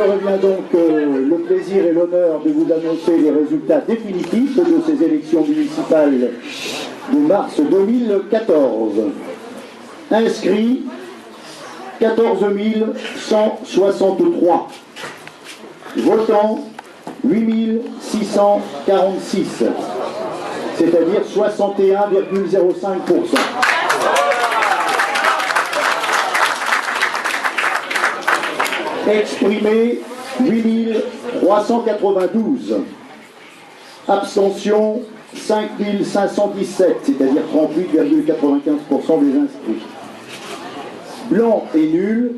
me revient donc le plaisir et l'honneur de vous annoncer les résultats définitifs de ces élections municipales de mars 2014. Inscrits 14 163. Votants 8 646, c'est-à-dire 61,05%. Exprimé 8 392. Abstention 5 517, c'est-à-dire 38,95% des inscrits. Blanc et nul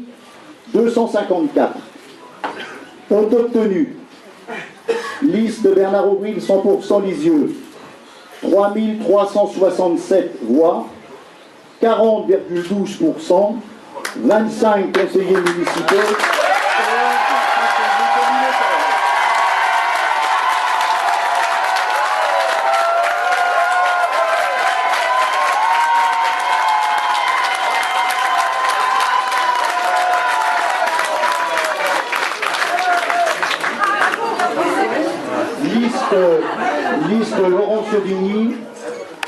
254. Ont obtenu liste Bernard Aubryl 100% Lisieux 3 367 voix, 40,12%, 25 conseillers municipaux. Liste Laurent Sevigny,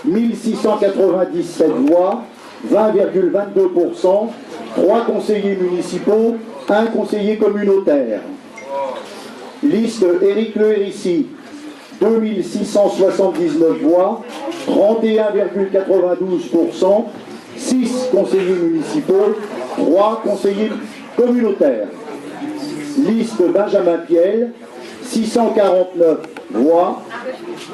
1697 voix, 20,22%, 3 conseillers municipaux, 1 conseiller communautaire. Liste Éric Le Hérissi, 2679 voix, 31,92%, 6 conseillers municipaux, 3 conseillers communautaires. Liste Benjamin Piel, 649 voix,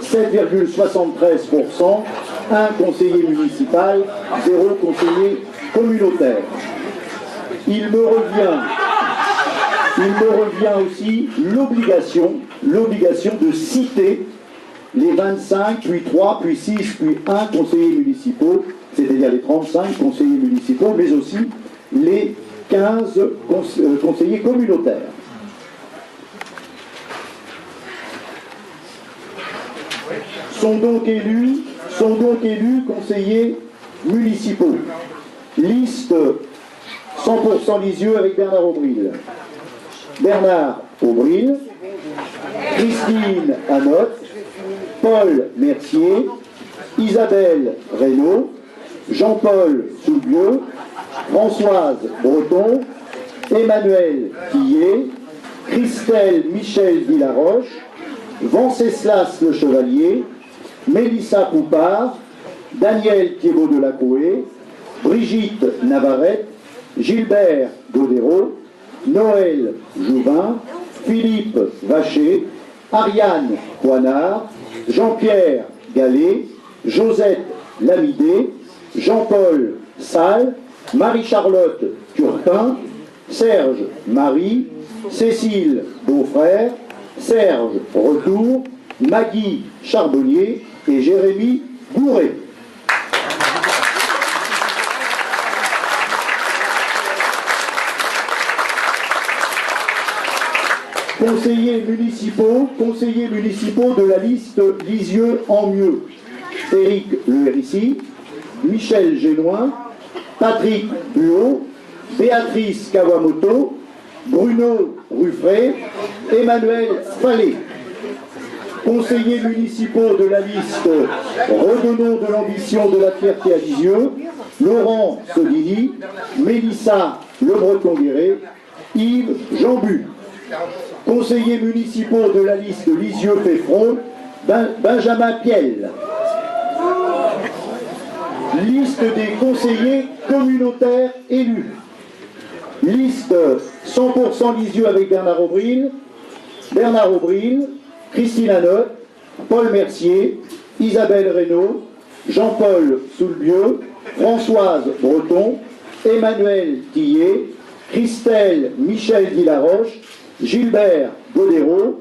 7,73%, 1 conseiller municipal, 0 conseiller communautaire. Il me revient aussi l'obligation de citer les 25, puis 3, puis 6, puis 1 conseillers municipaux, c'est-à-dire les 35 conseillers municipaux, mais aussi les 15 conseillers communautaires. Sont donc élus conseillers municipaux. Liste 100% Lisieux avec Bernard Aubryl. Bernard Aubryl, Christine Anotte, Paul Mercier, Isabelle Reynaud, Jean-Paul Soulbieux, Françoise Breton, Emmanuel Tillet, Christelle Michel Villaroche, Venceslas Le Chevalier, Mélissa Poupard, Daniel Thiebaud de la Couée, Brigitte Navarrete, Gilbert Godéro, Noël Jouvin, Philippe Vacher, Ariane Poinard, Jean-Pierre Gallet, Josette Lamidé, Jean-Paul Salle, Marie-Charlotte Turpin, Serge Marie, Cécile Beaufrère, Serge Retour, Maggie Charbonnier et Jérémy Gouret. Conseillers municipaux de la liste Lisieux en mieux. Éric Le Hérissi, Michel Génoin, Patrick Buot, Béatrice Kawamoto, Bruno Ruffray, Emmanuel Fallet. Conseillers municipaux de la liste Redonnons de l'ambition de la fierté à Lisieux, Laurent Solini, Mélissa Le Breton-Guéret, Yves Jambu. Conseillers municipaux de la liste Lisieux fait front, Benjamin Piel. Liste des conseillers communautaires élus. Liste 100% Lisieux avec Bernard Aubryl, Christine Anotte, Paul Mercier, Isabelle Reynaud, Jean-Paul Soulbieux, Françoise Breton, Emmanuel Tillet, Christelle Michel Villaroche, Gilbert Godéro,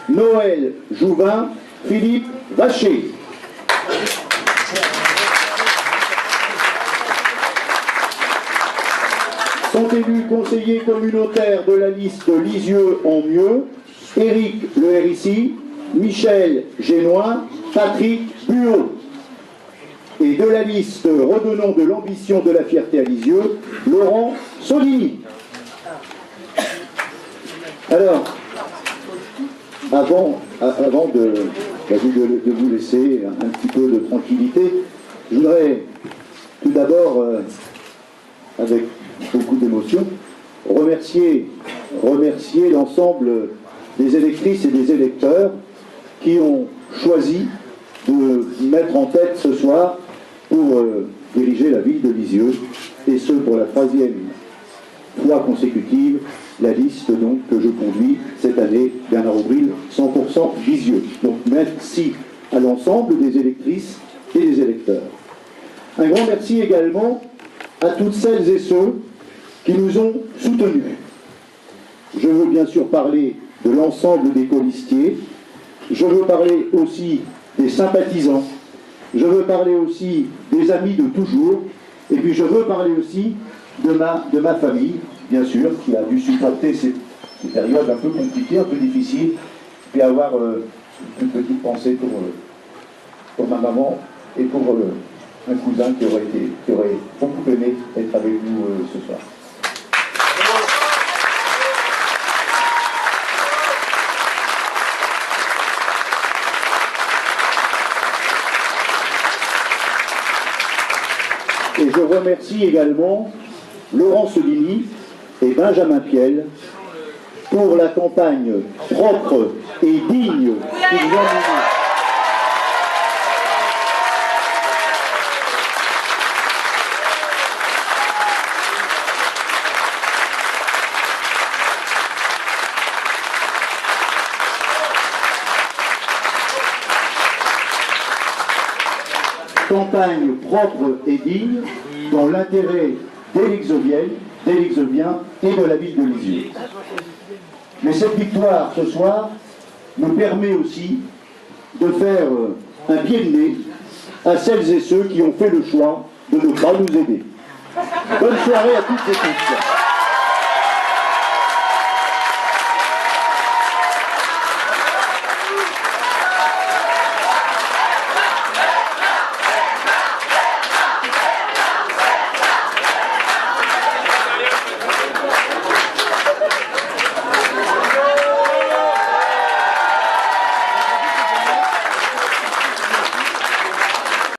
Noël Jouvin, Philippe Vacher. Sont élus conseillers communautaires de la liste Lisieux en mieux, Éric Le Hérissi, Michel Génoin, Patrick Buot. Et de la liste Redonnons de l'ambition de la fierté à Lisieux, Laurent Solini. Alors, avant de vous laisser un petit peu de tranquillité, je voudrais tout d'abord, avec beaucoup d'émotion, remercier l'ensemble des électrices et des électeurs qui ont choisi de mettre en tête ce soir pour diriger la ville de Lisieux, et ce pour la 3e fois consécutive, la liste donc que je conduis cette année, Bernard Aubryl, 100% Lisieux. Donc merci à l'ensemble des électrices et des électeurs. Un grand merci également à toutes celles et ceux qui nous ont soutenus. Je veux bien sûr parler de l'ensemble des colistiers, je veux parler aussi des sympathisants, je veux parler aussi des amis de toujours, et puis je veux parler aussi de ma famille, bien sûr, qui a dû supporter ces périodes un peu compliquées, un peu difficiles, et avoir une petite pensée pour ma maman et pour un cousin qui aurait beaucoup aimé être avec nous ce soir. Et je remercie également Laurent Solini et Benjamin Piel pour la campagne propre et digne qu'ils ont menée. Campagne propre et digne dans l'intérêt des Lixoviens et de la ville de Lisieux. Mais cette victoire ce soir nous permet aussi de faire un pied de nez à celles et ceux qui ont fait le choix de ne pas nous aider. Bonne soirée à toutes et tous.